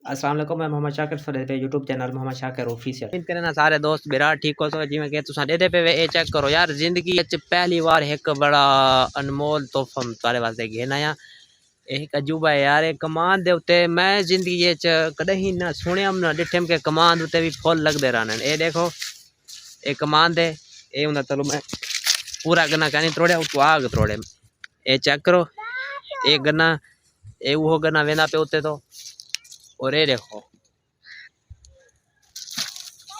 अस्सलाम वालेकुम, मैं मोहम्मद शाकिर फरीद पे YouTube channel Mohammad Shakir official. उम्मीद करना सारे दोस्त मेरा ठीक हो सो जिवें कि तुसां देदे पे ए चेक करो यार, जिंदगी विच पहली बार एक बड़ा अनमोल तोहफा तारे वास्ते घेन आया। एक अजूबा है यार, एक कमान दे उत्ते मैं जिंदगी विच कदे ही ना सुनियम ना डिठम के कमान उत्ते भी फुल लगदे रहने। ए देखो एक कमान दे ए हुंदा, चलो मैं पूरा गन्ना कहनी तोड़े तो आग तोड़े। ए चेक करो एक गन्ना, ए वो गन्ना वेंदा पे उत्ते तो, और ये देखो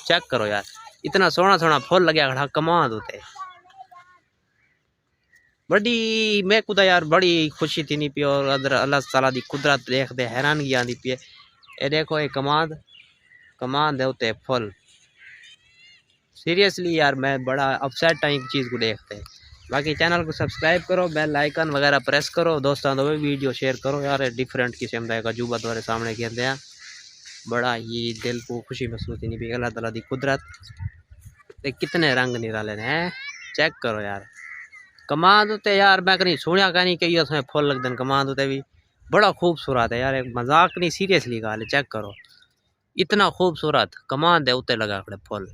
चेक करो यार, इतना सोना सोना फुल लगे खड़ा कमाल होते। बड़ी मैं खुदा यार बड़ी खुशी थी नहीं पी, और अदर अल्लाह ताला दी कुदरत देखते हैरानगी आती पी। ये देखो ये कमाल कमाल दे उते फुल। सीरियसली यार मैं बड़ा अपसेट टाइम चीज़ को देखते। बाकी चैनल को सब्सक्राइब करो, बेल आइकन वगैरह प्रेस करो, दोस्तों तो वीडियो शेयर करो यार। डिफरेंट किस्म का एक अजूबा तुम्हारे सामने कहते हैं, बड़ा ही दिल को खुशी महसूस नहीं पी। अल्लाह ताला दी कुदरत ते कितने रंग निराले हैं, चेक करो यार। कमान उत्ते यार मैं कहीं सुनिया कहीं कि उसमें फुल लगते कमान उत्ते भी, बड़ा खूबसूरत है यार, एक मजाक नहीं सीरियसली गाल है। चेक करो इतना खूबसूरत कमान दे उत्ते लगा खड़े फुल।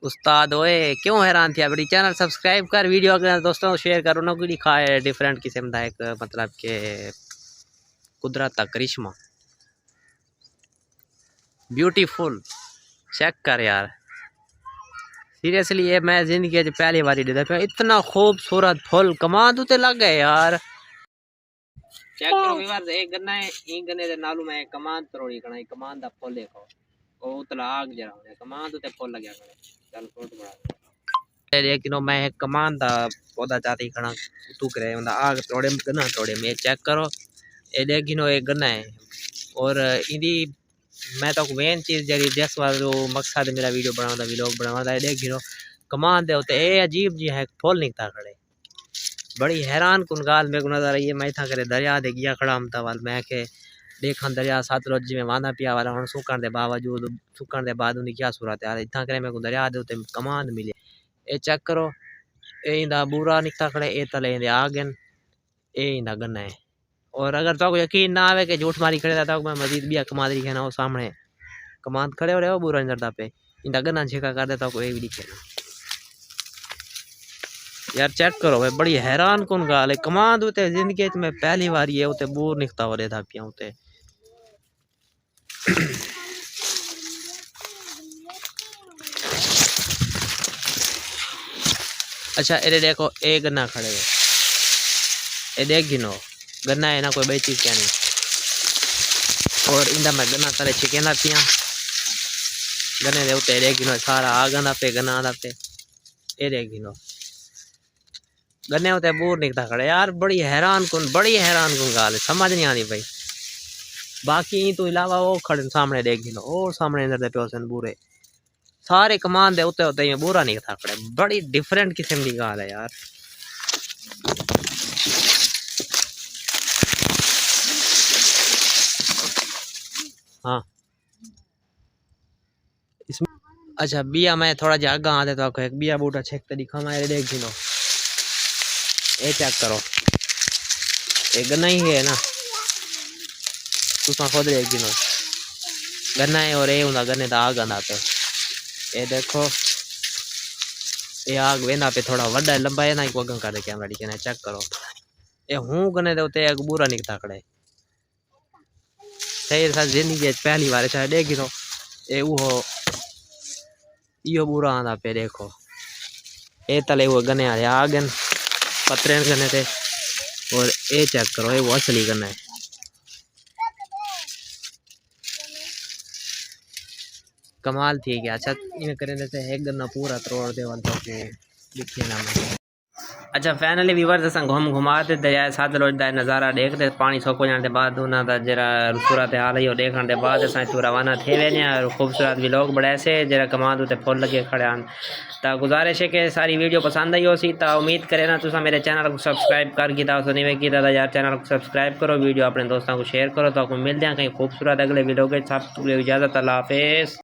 उस्ताद ओए क्यों हैरान थी? बड़ी चैनल सब्सक्राइब कर, वीडियो अगर दोस्तों शेयर करो ना, कोई दिखाए डिफरेंट किस्म का एक मतलब के कुदरत का करिश्मा ब्यूटीफुल। चेक कर यार, सीरियसली ये मैं जिंदगी पहली बार देखा इतना खूबसूरत फुल कमान उते लग गए यार। चेक करो व्यूअर्स, एक गन्ना है, एक गन्ने दे नालू मैं कमान तरोड़ी कना, कमान दा फुल देखो ओ उतला आग जरा होने कमान उते फुल लगे कने। चल फोटो बना लेकिन मैं एक कमान दा पौधा चाहती खड़ा तू करे उंदा आग तोड़े गन्ना तोड़े। मैं चेक करो ए देखिनो एक गन्ना है, और इंदी मैं तो मेन चीज़ जरी दस वालो मकसद मेरा वीडियो बनाना व्लॉग बनाना है। देख गिरो कमान दे होते ए अजीब जी है फुल निकता खड़े, बड़ी हैरान कुन गाल मेरे को नजर आई है। मैं था करे दरिया दे गया खड़ा हमता वाल मैं के देखा दरिया सतलुज जिमें वादा पिया वाला हम सुकण दे बावजूद सुकण दे बाद उनकी क्या सूरत है इतना करे मेरे को दरिया दे उत्ते कमान मिले। ए चेक करो ए इंदा बुरा निकता खड़े, ए तले इंदे आगन ए इंदा गन्ना है। और अगर तो यकीन ना आवे कि झूठ मारी खड़े था मैं मजीद भी कमा दी ना वो सामने कमान खड़े हो रहे हो बुरा नजर पे इन गन्ना छेका कर देता कोई भी दिखे ना यार। चेक करो भाई बड़ी हैरान कौन गाल है कमान उते जिंदगी में पहली बार ये उते बूर निकता हो रहा था पिया उते। अच्छा ये देखो एक गन्ना खड़े हुए ये देख गिनो गन्ना है ना कोई बड़ी चीज क्या नहीं, और इंदा मैं गन्ना तले छिकेना पिया गन्ने दे उत्ते देख गिनो सारा आ गंदा पे गन्ना आदा पे ए देख गिनो गन्ने उते बूर निकता खड़े यार। बड़ी हैरान कुन गाल है, समझ नहीं आनी भाई। बाकी तो इलावा वो खड़े सामने देख गिनो और सामने इधर दे प्योसन बूरे सारे कमान दे उत्ते होते बुरा निकता खड़े, बड़ी डिफरेंट किस्म की गाल है यार। हाँ इसमें अच्छा बिया मैं थोड़ा जा आगा आ देता आपको एक बिया बूटा छेकते दिखा मैं देख गिनो ये चेक करो ये गन्ना ही है ना तुसा खुद देख गिनो गन्ना है, और ये हुंदा गन्ने दा आग आंदा पे ये देखो ये आग वेंदा पे थोड़ा वड्डा लंबा है ना एक वगं कर दे कैमरा दिखे चेक करो ये हूँ गन्ने दे उते एक बुरा निकता खड़े सही सा जिंदगी पहली बार चाहे देख गिनो ये वो यो बुरा आंदा पे देखो ये तले वो गन्ने आ रहा आगन पत्रे गन्ने थे, और ये चेक करो ये वो असली गन्ना है। कमाल थी क्या? अच्छा इन करने से एक गन्ना पूरा तोड़ दे वाल तो दिखे ना मैं। अच्छा फाइनली व्यूअर्स असां घुमाते दरिया सतलुज दा नज़ारा देखते पानी सोको जाने के बाद उन्हों का जरा सूरत हाल है देखने के बाद असां इतों रवाना थे वेने और खूबसूरत व्लॉग बनाए से जरा कमाल उत्ते फुल लगे खड़े हैं। तो गुजारिश है कि सारी वीडियो पसंद आई हो सी तो उम्मीद करे ना तुसा मेरे चैनल को सब्सक्राइब कर किया तो नहीं किया तो यार चैनल को सब्सक्राइब करो, वीडियो अपने दोस्तों को शेयर करो। तो आपको मिलते हैं कहीं खूबसूरत अगले व्लॉग के साथ, इजाज़त, अल्लाह हाफिज़।